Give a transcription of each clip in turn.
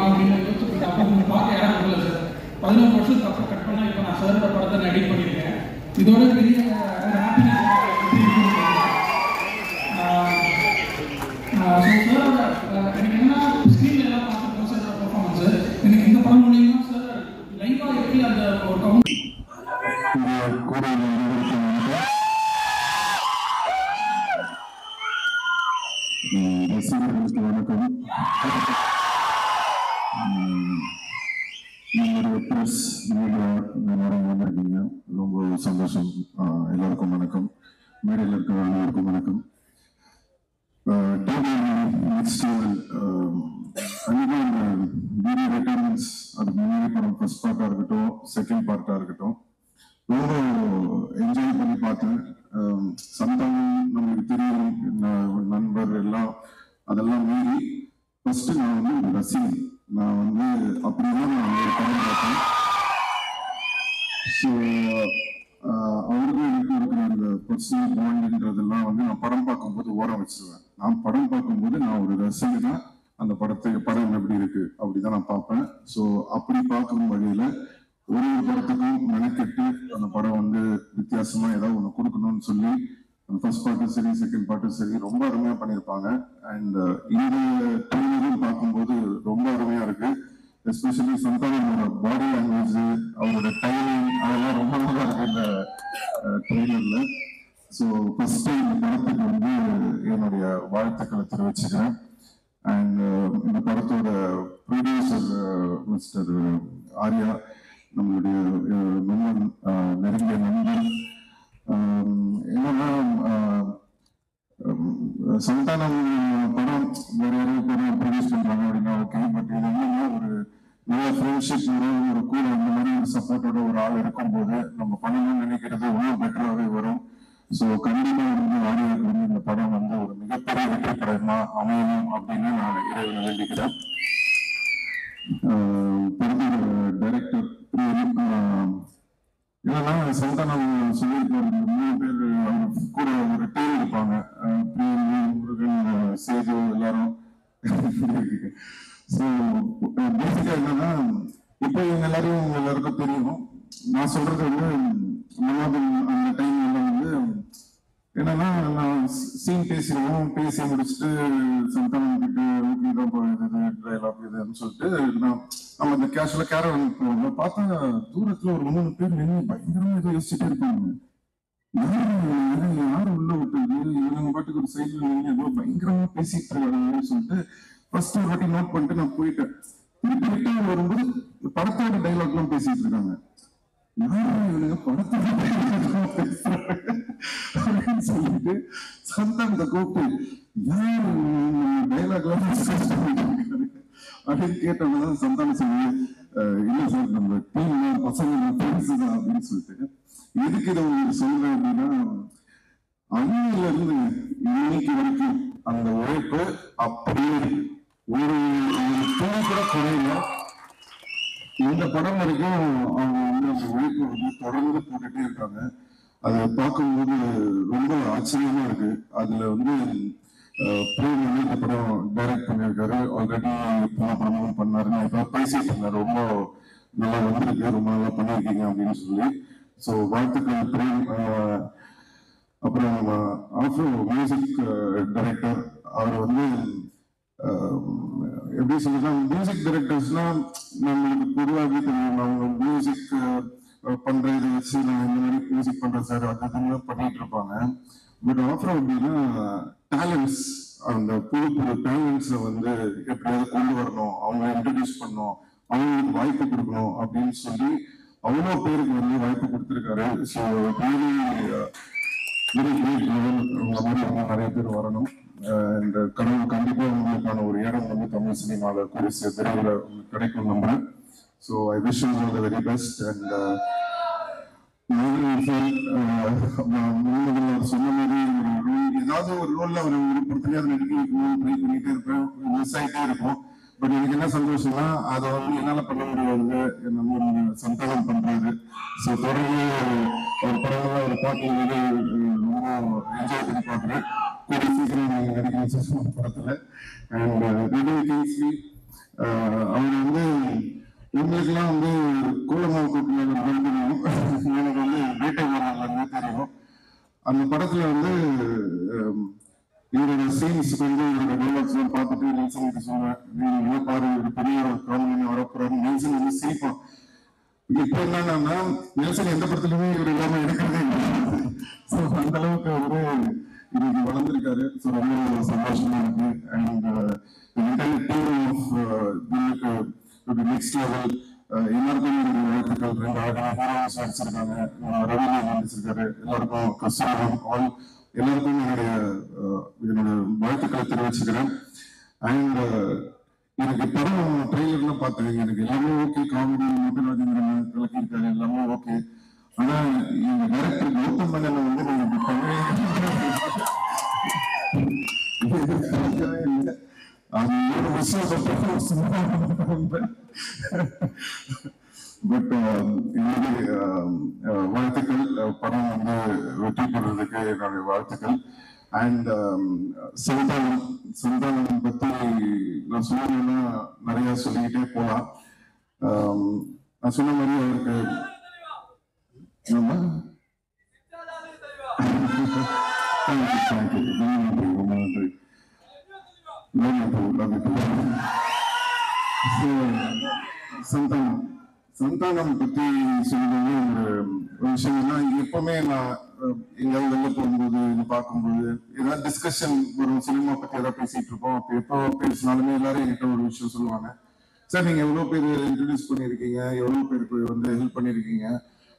பண்ணலாம் அப்படின்னு யோசிச்சுட்டு அப்போ உங்கள் பார்க்க யாரும் இல்லை சார். 11 வருஷத்துக்கு அப்புறம் கட் பண்ணால் இப்போ நான் சாரோட படத்தை நான் எடிட் பண்ணியிருக்கேன். இதோட பெரிய ஒரு ஹாப்பினஸ் எனக்கு என்ன ஸ்க்ரீனில் எல்லாம் பார்த்துருக்கோம் சார் பர்ஃபார்மன்ஸு. எனக்கு இந்த படம் மூலியமா சார் லைவாக எப்படி அந்த ஒரு கவுண்ட் ரசிகர்களுக்கு வணக்கம். நம்மளுடைய ப்ரெஸ் மீடியா எல்லாரும் வந்திருக்கீங்க, ரொம்ப சந்தோஷம். எல்லாருக்கும் வணக்கம். மேடையில் இருக்கிற எல்லாருக்கும் வணக்கம். நெக்ஸ்ட் வீடியோ ரெக்கார்டிங்ஸ் அதுக்கு முன்னாடி படம் ஃபர்ஸ்ட் பார்ட்டாக இருக்கட்டும், செகண்ட் பார்ட்டாக இருக்கட்டும், ரொம்ப என்ஜாய் பண்ணி பார்த்தேன். சந்தானம் நம்மளுக்கு தெரியும், நண்பர் எல்லாம் அதெல்லாம் மீறி ஃபர்ஸ்ட் நான் வந்து ஒரு ரசிகன். நான் வந்து அப்படிதான் நான் ஒரு படம் பார்த்தேன். ஸோ அவருக்கும் எனக்கு இருக்கிற அந்த பர்சனல் பாண்டிங்கிறதெல்லாம் வந்து நான் படம் பார்க்கும்போது ஓரம் வச்சிருவேன். நான் படம் பார்க்கும்போது நான் ஒரு ரசிகனா அந்த படம் எப்படி இருக்கு அப்படிதான் நான் பார்ப்பேன். ஸோ அப்படி பார்க்கும் வகையில ஒரு படத்துக்கும் மெனக்கெட்டு அந்த படம் வந்து வித்தியாசமா ஏதாவது ஒன்று கொடுக்கணும்னு சொல்லி ஃபர்ஸ்ட் பார்ட்டும் சரி, செகண்ட் பார்ட்டும் சரி ரொம்ப அருமையா பண்ணியிருப்பாங்க. அண்ட் இந்த ட்ரெய்லரும் பார்க்கும்போது ரொம்ப அருமையா இருக்கு. எஸ்பெஷலி சந்தானோட பாடி லாங்குவேஜ், அவரோட டைமிங், அதெல்லாம் ரொம்ப நல்லா இருக்கு இந்த ட்ரெய்லர்ல. ஸோ ஃபர்ஸ்ட் இந்த படத்துக்கு வந்து என்னுடைய வாழ்த்துக்களை தெரிவிச்சுக்கிறேன். அண்ட் இந்த படத்தோட ப்ரொடியூசர் மிஸ்டர் ஆர்யா, நம்மளுடைய நெருங்கிய நண்பர். என்னன்னா சந்தானம் படம் வேற யாரும் படம் ப்ரொடியூஸ் பண்றாங்க அப்படின்னா ஓகே, பட் இது என்னன்னா ஒரு நல்ல ஃப்ரெண்ட்ஷிப், ஒரு கூட இந்த மாதிரி ஒரு சப்போர்ட்டோட ஒரு ஆள் இருக்கும்போது நம்ம பண்ணணும்னு நினைக்கிறது இன்னும் பெட்டராகவே வரும். ஸோ கண்டிப்பா வந்து ஆடியோக்கு வந்து இந்த படம் வந்து ஒரு மிகப்பெரிய வெற்றி படமா அமையணும் அப்படின்னு நான் இறைவனை வேண்டிக்கிறேன். படத்தோட டைரக்டர் என்னன்னா சந்தானம் சொல்லியிருக்காரு, 3 பேர் அவர் கூட ஒரு டீம் இருப்பாங்க, முருகன், சேது எல்லாரும். ஸோ பேசிக்கா என்னன்னா இப்போ இவங்க எல்லாருக்கும் தெரியும். நான் சொல்றது வந்து அந்த டைம்ல வந்து என்னன்னா நான் சீன் பேசிடுவோம், பேசி முடிச்சுட்டு சந்தானம் கிட்ட ஓகேதான் போயிடுது டைலாக் இதுன்னு சொல்லிட்டு நம்ம இந்த கேஷுவலா கேரவன் போவோம். பார்த்தா தூரத்துல ஒரு 3 பேர் நின்று பயங்கரமா ஏதோ யோசிச்சுட்டே இருப்பாங்க. யாரு உள்ள விட்டது, இவங்க பாட்டுக்கு ஒரு சைட்ல நின்று ஏதோ பயங்கரமா பேசிட்டு இருக்காங்கன்னு சொல்லிட்டு ஃபர்ஸ்ட் ஒரு வாட்டி நோட் பண்ணிட்டு நான் போயிட்டேன். திருப்பி ரிட்டர்ன் வரும்போது படத்தோட டைலாக் எல்லாம் பேசிட்டு இருக்காங்க. இவனுங்க படத்தோட அப்படின்னு சொல்லிட்டு சந்தானத்தை கூப்பிட்டு யாரு டைலாக் எல்லாம் அப்படின்னு கேட்டவங்கதான் சந்தானம் சொல்லி இல்ல சார் நம்ம டீம் பசங்க ஃப்ரெண்ட்ஸ் தான் அப்படின்னு சொல்லிட்டு. எதுக்கு இதை சொல்றேன் அப்படின்னா, அன்னையில இருந்து இன்னைக்கு வரைக்கும் அந்த உழைப்பு அப்படியே ஒரு துணி கூட குறையில. இந்த படம் வரைக்கும் அவங்க வந்து அந்த உழைப்பு வந்து தொடர்ந்து போட்டுட்டே இருக்காங்க. அதை பார்க்கும்போது ரொம்ப ஆச்சரியமா இருக்கு. அதுல வந்து பிரேம் வந்து இந்த படம் டைரக்ட் பண்ணியிருக்காரு. ஆல்ரெடி பல படமும் பண்ணாரு. நான் இப்ப பேசிட்டு இருந்தேன், ரொம்ப நல்லா வந்திருக்கு, ரொம்ப நல்லா பண்ணியிருக்கீங்க அப்படின்னு சொல்லி. ஸோ வாழ்த்துக்கள் பிரேம். அப்புறம் ஆஃப்ரோ மியூசிக் டைரக்டர், அவர் வந்து எப்படி சொல்றதுன்னா, மியூசிக் டைரக்டர்ஸ்னா நம்மளுக்கு பொதுவாகவே தெரியும், அவங்க மியூசிக் பண்றது வச்சு நான் இந்த மாதிரி மியூசிக் பண்றேன் சார் அது பண்ணிட்டு இருப்பாங்க. பட் ஆஃப்ரோ அப்படின்னா டேலண்ட்ஸ், அந்த புது புது டேலண்ட்ஸை வந்து எப்படியாவது கொண்டு வரணும், அவங்களை இன்ட்ரடியூஸ் பண்ணணும், அவங்களுக்கு வாய்ப்பு கொடுக்கணும் அப்படின்னு சொல்லி அவ்வளோ பேருக்கு வந்து வாய்ப்பு கொடுத்துருக்காரு. ஸோ நிறைய பேர் வரணும். இந்த கடவுள் கண்டிப்பா உங்களுக்கான ஒரு இடம் வந்து தமிழ் சினிமாவில் கூடிய விரைவில் உங்களுக்கு கிடைக்கும் நம்புறேன். So I wish you all the very best. And சொன்ன மாதிரி ஏதாவது ஒரு ரோல்ல அவர் விருப்பத்திலேயே நடிக்க வைக்கணும் ட்ரை பண்ணிட்டே இருப்பேன், மிஸ் ஆகிட்டே இருக்கும். பட் எனக்கு என்ன சந்தோஷம்னா அதை வந்து என்னால பண்ண முடியாது, நம்ம சந்தானம் பண்றாரு. ஸோ தொடர்ந்து ஒரு படங்கள்லாம் ஒரு பாட்டு வந்து ரொம்ப என்ஜாய் பண்ணி பார்க்குறேன். கூடிய சீக்கிரம் நீங்க நடிக்கிற படத்துல. அண்ட் அவர் வந்து உங்களுக்கெல்லாம் வந்து கூலமாவு கூட்டினாலும் எனக்கு வந்து வேட்டைக்காரன் தெரியும். அந்த படத்துல வந்து இவரோட சீன்ஸ் வந்து இவரோட டைலாக்ஸ் எல்லாம் பார்த்துட்டு நெல்சனுக்கு சொல்லுவேன், நீங்க பாரு ஒரு பெரிய காமெடி வரப்போறாரு. நெல்சன் வந்து சிரிப்பான். இப்ப என்னன்னா நெல்சன் எந்த படத்துலயுமே இவர் இல்லாம எடுக்கிறதே இல்லை. ஸோ அந்த அளவுக்கு வந்து இன்னைக்கு வளர்ந்துருக்காரு. ஸோ ரொம்ப சந்தோஷமா இருக்கு. அண்ட் நெக்ஸ்ட் லெவல் எல்லாருக்கும் வாழ்த்துக்கள். 2 அழகான ஹீரோஸ் நடிச்சிருக்காங்க, ரவிலா நடிச்சிருக்காரு. எல்லாருக்கும் கஸ்தூரம் ஆல் எல்லாருக்கும் என்னோட வாழ்த்துக்களை தெரிவிச்சுக்கிறேன். அண்ட் எனக்கு படம் ட்ரெய்லர்லாம் பார்த்தேன், எனக்கு எல்லாமே ஓகே. காமெடி முத்துராஜேந்திரன் கலக்கியிருக்காரு, எல்லாமே ஓகே. ஆனா எங்க டைரக்டர் கௌதம் மேனனை வந்து நீங்க பண்ணவே இல்லை. அது ஒரு விஷயம் பட் என்னுடைய வாழ்த்துக்கள். படம் வந்து வெற்றி பெறுவதற்கு என்னுடைய வாழ்த்துக்கள். அண்ட் சந்தானம் பத்தி நான் சொல்லணும்னா நிறைய சொல்லிக்கிட்டே போகலாம். நான் சொன்ன மாதிரி அவருக்கு சந்தானம் பத்தி சொல்லும்போது ஒரு விஷயம்னா, எப்பவுமே நான் எங்கேயாவது வெளில போகும்போது பார்க்கும்போது ஏதாவது டிஸ்கஷன் வரும், சினிமா பத்தி ஏதாவது பேசிட்டு இருப்போம். அப்போ எப்போ பேசினாலுமே எல்லாரும் என்கிட்ட ஒரு விஷயம் சொல்லுவாங்க, சார் நீங்க எவ்வளவு பேர் இன்ட்ரடியூஸ் பண்ணிருக்கீங்க, எவ்வளவு பேருக்கு வந்து ஹெல்ப் பண்ணிருக்கீங்க,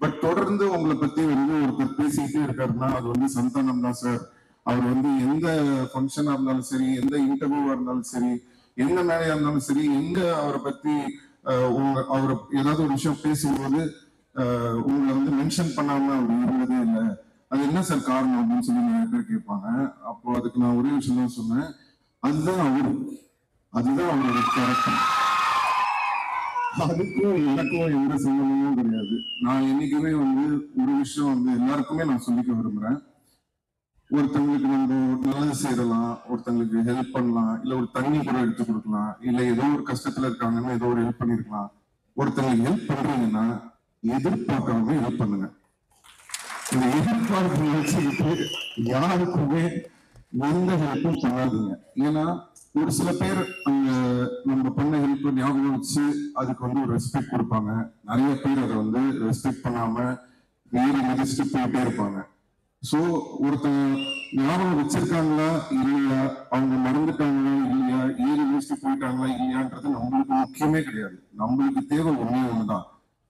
பட் தொடர்ந்து உங்களை பத்தி வந்து ஒருத்தர் பேசிக்கிட்டே இருக்காருன்னா அது வந்து சந்தானம் தான் சார். அவர் வந்து எந்த ஃபங்க்ஷனா இருந்தாலும் சரி, எந்த இன்டர்வியூவா இருந்தாலும் சரி, எந்த மேடையா இருந்தாலும் சரி, எங்க அவரை பத்தி அவர் ஏதாவது ஒரு விஷயம் பேசும்போது உங்களை வந்து மென்ஷன் பண்ணாம அவர் இருந்ததே இல்லை. அது என்ன சார் காரணம் அப்படின்னு சொல்லி நிறைய பேர் கேட்பாங்க. அப்போ அதுக்கு நான் ஒரே விஷயம் தான் சொன்னேன், அதுதான் அவரோட கேரக்டர். அதுக்கும் எனக்கும் எந்த சம்பந்தமும் கிடையாது. நான் என்னைக்குமே வந்து ஒரு விஷயம் வந்து எல்லாருக்குமே நான் சொல்லிக்க விரும்புறேன். ஒருத்தவங்களுக்கு நம்ம நல்லது செய்யலாம், ஒருத்தவங்களுக்கு ஹெல்ப் பண்ணலாம், இல்ல ஒரு தண்ணி கூட எடுத்து கொடுக்கலாம், இல்ல ஏதோ ஒரு கஷ்டத்துல இருக்காங்கன்னா ஏதோ ஒரு ஹெல்ப் பண்ணிருக்கலாம். ஒருத்தவங்களுக்கு ஹெல்ப் பண்றீங்கன்னா எதிர்பார்க்காம ஹெல்ப் பண்ணுங்க. இந்த எதிர்பார்ப்பு வச்சுக்கிட்டு யாருக்குமே எந்த ஹெல்ப்பும் பண்ணாதீங்க. ஏன்னா ஒரு சில பேர் அங்க நம்ம பண்ண ஹெல்ப் ஞாபகம் வச்சு அதுக்கு வந்து ஒரு ரெஸ்பெக்ட் கொடுப்பாங்க. நிறைய பேர் அதை வந்து ரெஸ்பெக்ட் பண்ணாம வேறு மதிச்சுட்டு போயிட்டே இருப்பாங்க. சோ ஒருத்தங்க ஞாபகம் வச்சிருக்காங்களா இல்லையா, அவங்க மறந்துட்டாங்களா இல்லையா, ஏறி வீசிட்டு போயிட்டாங்களா இல்லையான்றது நம்மளுக்கு முக்கியமே கிடையாது. நம்மளுக்கு தேவை ஒண்ணுதான்,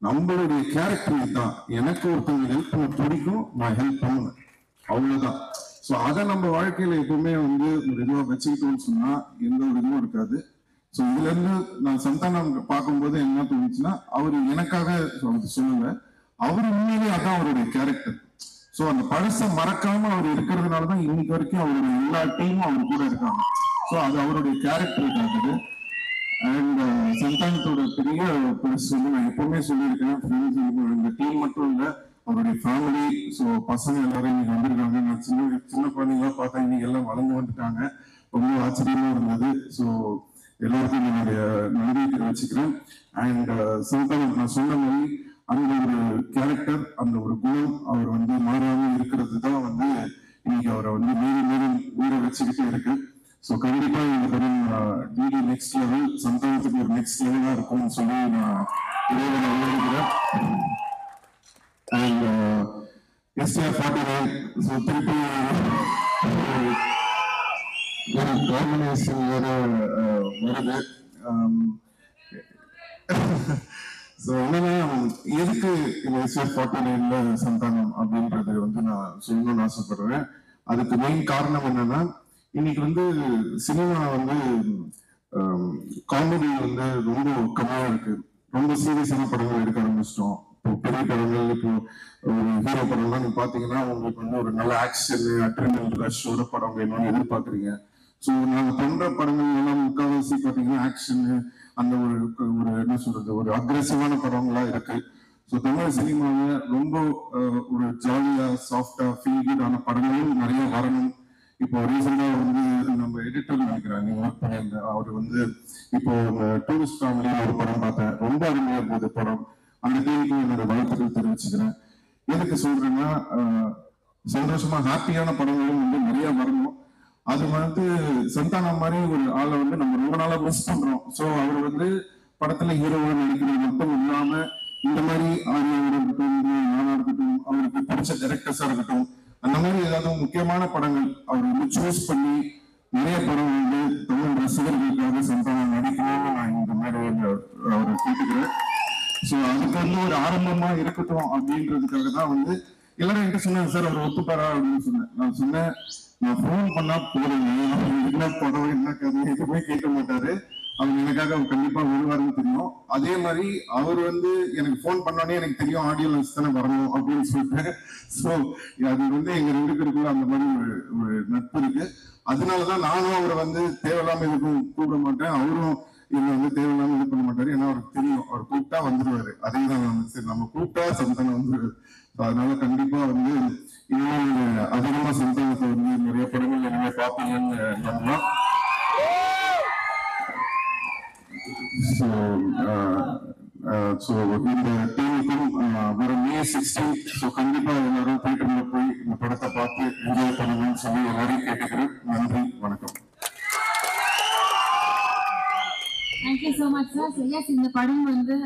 நம்மளுடைய கேரக்டர் தான். எனக்கு ஒருத்தவங்க ஹெல்ப் பண்ண பிடிக்கும், நான் ஹெல்ப் பண்ணுவேன், அவ்வளவுதான். ஸோ அதை நம்ம வாழ்க்கையில எப்பவுமே வந்து ஒரு இதுவாக வச்சுக்கிட்டோம்னு சொன்னா எந்த ஒரு இதுவும் இருக்காது. ஸோ இதுல இருந்து நான் சந்தானம் பார்க்கும்போது என்ன தோணுச்சுன்னா, அவரு எனக்காக சொல்லல, அவரு உண்மையிலே அதான் அவருடைய கேரக்டர். ஸோ அந்த பழசை மறக்காம அவர் இருக்கிறதுனாலதான் இன்னைக்கு வரைக்கும் அவருடைய எல்லா டீமும் அவர் கூட இருக்காங்க. ஸோ அது அவருடைய கேரக்டர் காட்டுது. அண்ட் சந்தானத்தோட பெரிய பெருசு வந்து நான் எப்பவுமே சொல்லியிருக்கேன், ஃப்ரெண்ட்ஸ் இந்த டீம் மட்டும் இல்லை, அவருடைய ஃபேமிலி. ஸோ பசங்க எல்லாரும் இன்னைக்கு வந்திருக்காங்க. நான் சின்ன குழந்தைங்களா பார்த்தா இன்னைக்கு எல்லாம் வளர்ந்து வந்துட்டாங்க, ரொம்ப ஆச்சரியமா இருந்தது. ஸோ எல்லாருக்கும் என்னுடைய நன்றி தெரிவிச்சுக்கிறேன். அண்ட் சந்தானம் நான் சொன்ன மாதிரி அந்த ஒரு கேரக்டர், அந்த ஒரு குணம் அவர் வந்து மாறாம இருக்கிறது தான் வந்து இன்னைக்கு அவரை வந்து மீறி ஊற வச்சுக்கிட்டே இருக்கு. ஸோ கண்டிப்பா இந்த படம் டிடி நெக்ஸ்ட் லெவல், சந்தானத்துக்கு ஒரு நெக்ஸ்ட் லெவலா இருக்கும்னு சொல்லி நான் இறைவனை வேண்டிக்கிறேன். அண்ட் SR49 ஸோ திருப்பி ஒரு காம்பினேஷன் வேற வருது. ஸோ என்னன்னா, எதுக்கு இந்த SR49ல சந்தானம் அப்படின்றது வந்து நான் சொல்லணும்னு ஆசைப்படுறேன். அதுக்கு மெயின் காரணம் என்னன்னா, இன்னைக்கு வந்து சினிமா வந்து காமெடி வந்து ரொம்ப கம்மியா இருக்கு. ரொம்ப சீரியஸான படங்கள் எடுக்க ஆரம்பிச்சிட்டோம். இப்போ பெரிய படங்கள், இப்போ ஒரு ஹீரோ படம்லாம் நீங்க பாத்தீங்கன்னா உங்களுக்கு வந்து ஒரு நல்ல ஆக்ஷன் அட்ரினல் ரஷ்ஷோட படம் வேணும்னு எதிர்பார்க்குறீங்க. ஸோ நாங்கள் பண்ற படங்கள் எல்லாம் முக்கால்வாசி பார்த்தீங்கன்னா ஆக்ஷனு, அந்த ஒரு என்ன சொல்றது, ஒரு அக்ரெசிவான படங்களா இருக்கு. ஸோ தமிழ் சினிமாவில் ரொம்ப ஒரு ஜாலியா சாஃப்டா ஃபீல் குட் ஆன படங்களும் நிறைய வரணும். இப்போ ரீசெண்டா வந்து நம்ம எடிட்டர் நினைக்கிறேன் நீங்க ஒர்க் பண்ணியிருந்த அவர் வந்து இப்போ டூரிஸ்ட் ஃபேமிலி ஒரு படம் பார்த்தேன், ரொம்ப அருமையா இருந்தது படம். அந்த டீமுக்கு என்னோட வாழ்த்துக்கள் தெரிவிச்சுக்கிறேன். எதுக்கு சொல்றேன்னா சந்தோஷமா ஹாப்பியான படங்களும் வந்து நிறைய வரணும். அது வந்து சந்தானம் மாதிரி ஒரு ஆளை வந்து நம்ம ரொம்ப நாளா மிஸ் பண்றோம். ஸோ அவர் வந்து படத்துல ஹீரோவா நடிக்கிறது மட்டும் இல்லாம இந்த மாதிரி ஆரியாவோட இருக்கட்டும், நானா இருக்கட்டும், அவருக்கு பிடிச்ச டைரக்டர்ஸா இருக்கட்டும், அந்த மாதிரி ஏதாவது முக்கியமான படங்கள் அவர் வந்து சூஸ் பண்ணி நிறைய படம் வந்து தமிழ் ரசிகர்களுக்காக சந்தானம் நடிக்கணும்னு நான் இந்த மாதிரி அவரை கேட்டுக்கிறேன். ஸோ அதுக்கு வந்து ஒரு ஆரம்பமா இருக்கட்டும் அப்படின்றதுக்காக தான் வந்து எல்லாரும் என்கிட்ட சொன்னாங்க, சார் அவர் ஒத்துப்பாரா அப்படின்னு சொன்னேன். நான் சொன்னேன், நான் ஃபோன் பண்ணா போதுங்க, என்ன படம் என்ன கதை எதுவுமே கேட்க மாட்டாரு, அவங்க எனக்காக அவர் கண்டிப்பா வருவாருன்னு தெரியும். அதே மாதிரி அவர் வந்து எனக்கு ஃபோன் பண்ணோடனே எனக்கு தெரியும் ஆடியோ லிஸ்ட் தானே வரணும் அப்படின்னு சொல்லிட்டு. ஸோ அது வந்து எங்க 2 பேருக்குள்ள அந்த மாதிரி ஒரு நட்பு இருக்கு. அதனாலதான் நானும் அவரை வந்து தேவையில்லாம எதுக்கும் கூப்பிட மாட்டேன், அவரும் என்னை வந்து தேவையில்லாம இது பண்ண மாட்டாரு. ஏன்னா அவருக்கு தெரியும் அவர் கூப்பிட்டா வந்துருவாரு. அதே தான் சரி நம்ம கூப்பிட்டா சந்தானம் வந்துருவாரு. அதனால கண்டிப்பா வந்து இன்னும் அதிகமா சந்தானத்தை வந்து நிறைய படங்கள் நிறைய பார்ப்பீங்கன்னு நம்பலாம். ஸோ இந்த டீமுக்கும் வர May 16 ஸோ கண்டிப்பா எல்லாரும் தியேட்டர்ல போய் இந்த படத்தை பார்த்து என்ஜாய் பண்ணுங்கன்னு சொல்லி எல்லாரையும் கேட்டுக்கிறேன். நன்றி, வணக்கம். Thank you so much, sir. So yes, இந்த படம் வந்து